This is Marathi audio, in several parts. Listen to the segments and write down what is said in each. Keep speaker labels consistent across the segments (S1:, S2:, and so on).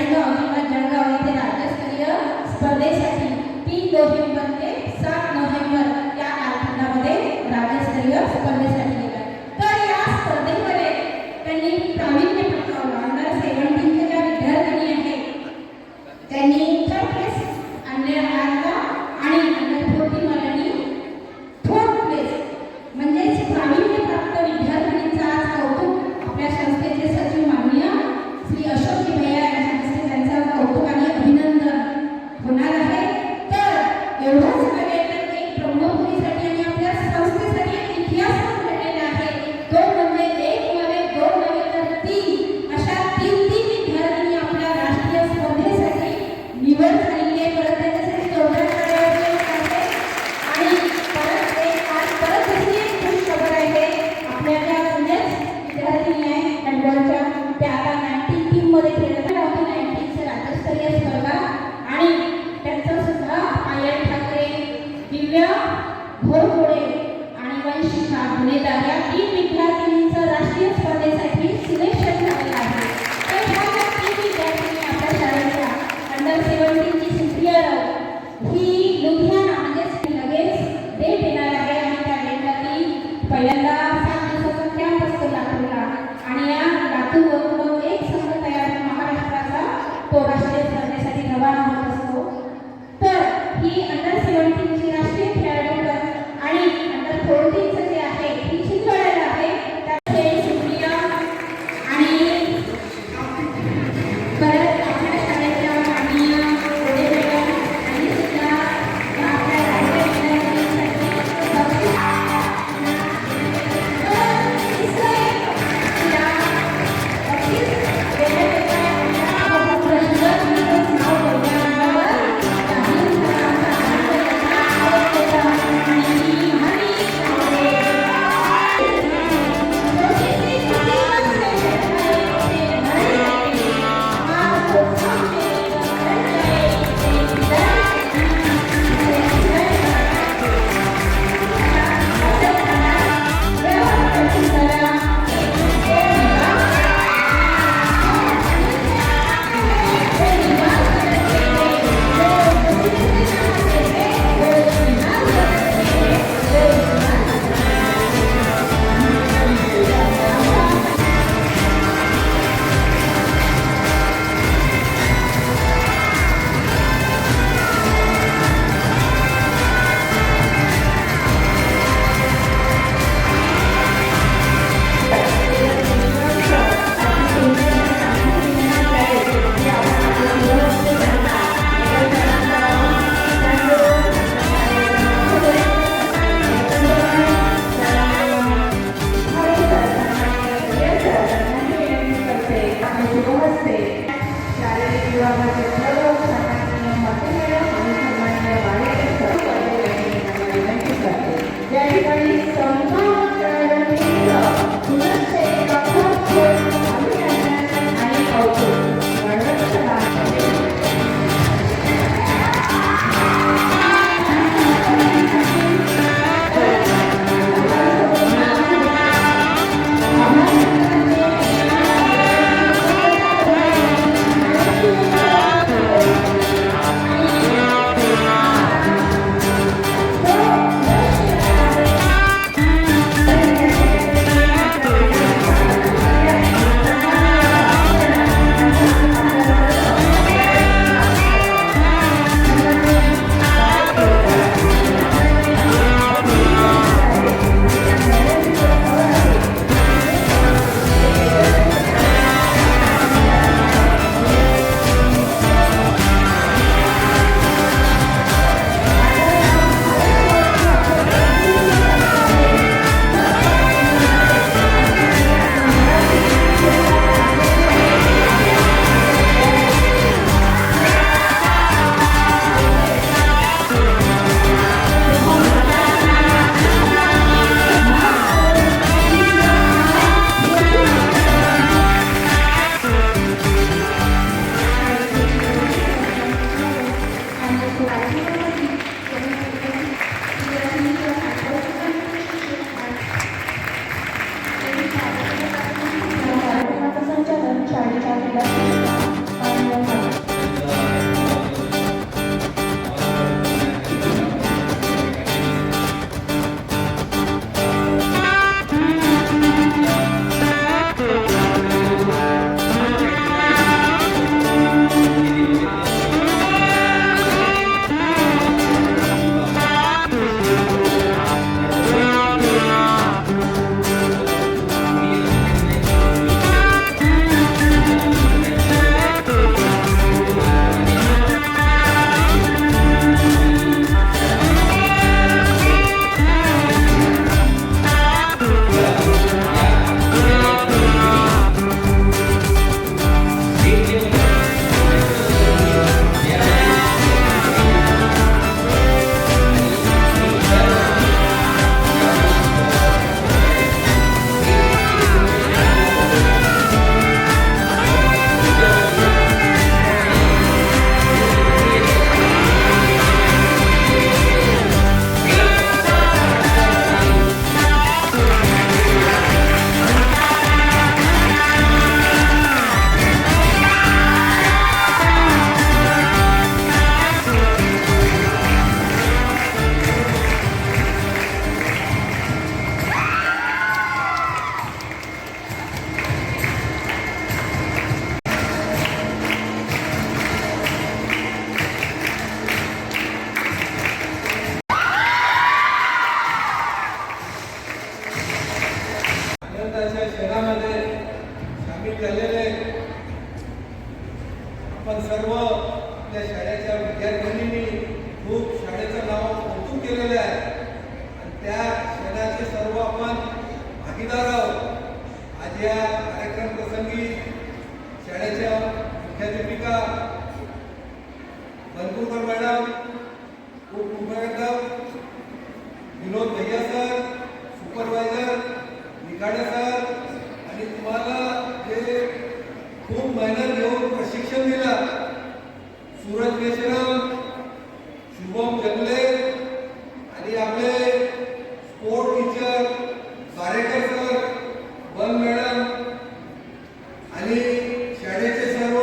S1: जळगाव किंवा जळगाव येथे राज्यस्तरीय स्पर्धेसाठी 3 नोव्हेंबर ते 7 नोव्हेंबर या कालखंडामध्ये राज्यस्तरीय स्पर्धेसाठी गेला। तर या स्पर्धेमध्ये त्यांनी प्रावीण्य पटकावलं। अंडर 17 ज्या विद्यार्थिनी आहेत त्यांनी 3rd प्लेस आणला आणि अंडर 14 वाल्यांनी 4th प्लेस। म्हणजे प्रावीण्य प्राप्त विद्यार्थिनींचा आज कौतुक आपल्या संस्थेचे सचिव माननीय श्री अशोक भैया यांच्या हस्ते त्यांचं कौतुक आणि अभिनंदन होणार आहे। तर एवढंच नव्हे तर एक ब्रह्मपुरीसाठी आणि आपल्या संस्थेसाठी एक इतिहास घडलेला आहे। तो म्हणजे 1 नव्हे 2 नव्हे तर 3 अशा 3 विद्यार्थ्यांनी आपल्या राष्ट्रीय स्पर्धेसाठी निवड झालेली आहे। परत त्याच्यासाठी जोरदार टाळ्या वाजवा आणि परत अशी एक खुश खबर आहे आपल्या ज्या जुन्याच विद्यार्थिनी आहे हँडबॉलच्या त्या आता 19 टीम मध्ये खेळत आहेत। 19 राज्यस्तरीय स्पर्धा आणि त्यांचा सुद्धा पायल ठाकरे, दिव्या घोरपडे आणि वंशिका गुन्हेगार या 3 विद्यार्थिनींचं राष्ट्रीय स्पर्धेसाठी सिलेक्शन झालेलं आहे। तर ह्या 3 विद्यार्थिनी आपल्या शाळेच्या अंडर 17 ची सुप्रिया ही लुधियाना म्हणजे लगेच डेट येणार आहे आणि त्या डेटला ती पहिल्यांदा 7 दिवसाचा कॅम्प असतो लातूरला आणि या लातूरवरून एक संघ तयार महाराष्ट्राचा तो राष्ट्रीय स्पर्धेसाठी रवाना होत असतो। तर ही अंडर 17 ची राष्ट्रीय खेळाडू आणि अंडर 14 चं जे आहे ही चिंचवड्याला आहे त्यामध्ये सुप्रिया आणि परत आपल्या शाळेच्या माननीय कोडे मॅडम आणि सुद्धा आपल्या राज्य विद्यार्थ्यांसाठी
S2: उपस्थित झालेले आपण सर्व आपल्या शाळेच्या विद्यार्थ्यांनी खूप शाळेचं नाव कौतुक केलेलं आहे आणि त्या क्षणाचे सर्व आपण भागीदार आहोत. आज या कार्यक्रम प्रसंगी शाळेच्या मुख्याध्यापिका बनकुरकर मॅडम, उपमुख्याध्यापक विनोद भैया सर, सुपरवायझर निखाडे सर आणि तुम्हाला जे खूप मेहनत घेऊन प्रशिक्षण दिलं सूरज मेश्राम, शुभम जगले आणि आपले स्पोर्ट टीचर सारेकर सर, वन मॅडम आणि शाळेचे सर्व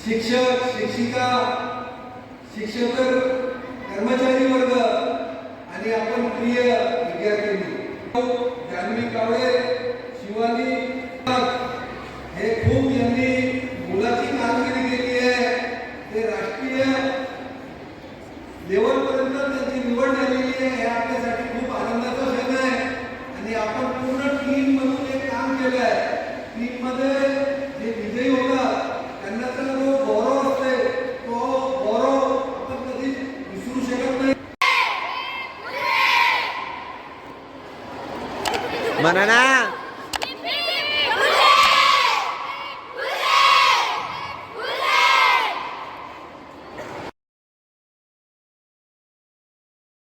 S2: शिक्षक शिक्षिका शिक्षक कर्मचारी वर्ग आणि आपण प्रिय विद्यार्थी जान्हवी कावळे, शिवानी हे खूप यांनी मुलाची कामगिरी केली आहे. ते राष्ट्रीय लेवलपर्यंत त्यांची निवड झालेली आहे. हे आपल्यासाठी खूप आनंदाचा क्षण आहे आणि आपण पूर्ण टीम म्हणून एक काम केलं आहे. टीम मध्ये जे विजयी होतात त्यांना तर जो गौरव असते तो गौरव आपण कधीच विसरू शकत नाही.
S3: म्हणा ना.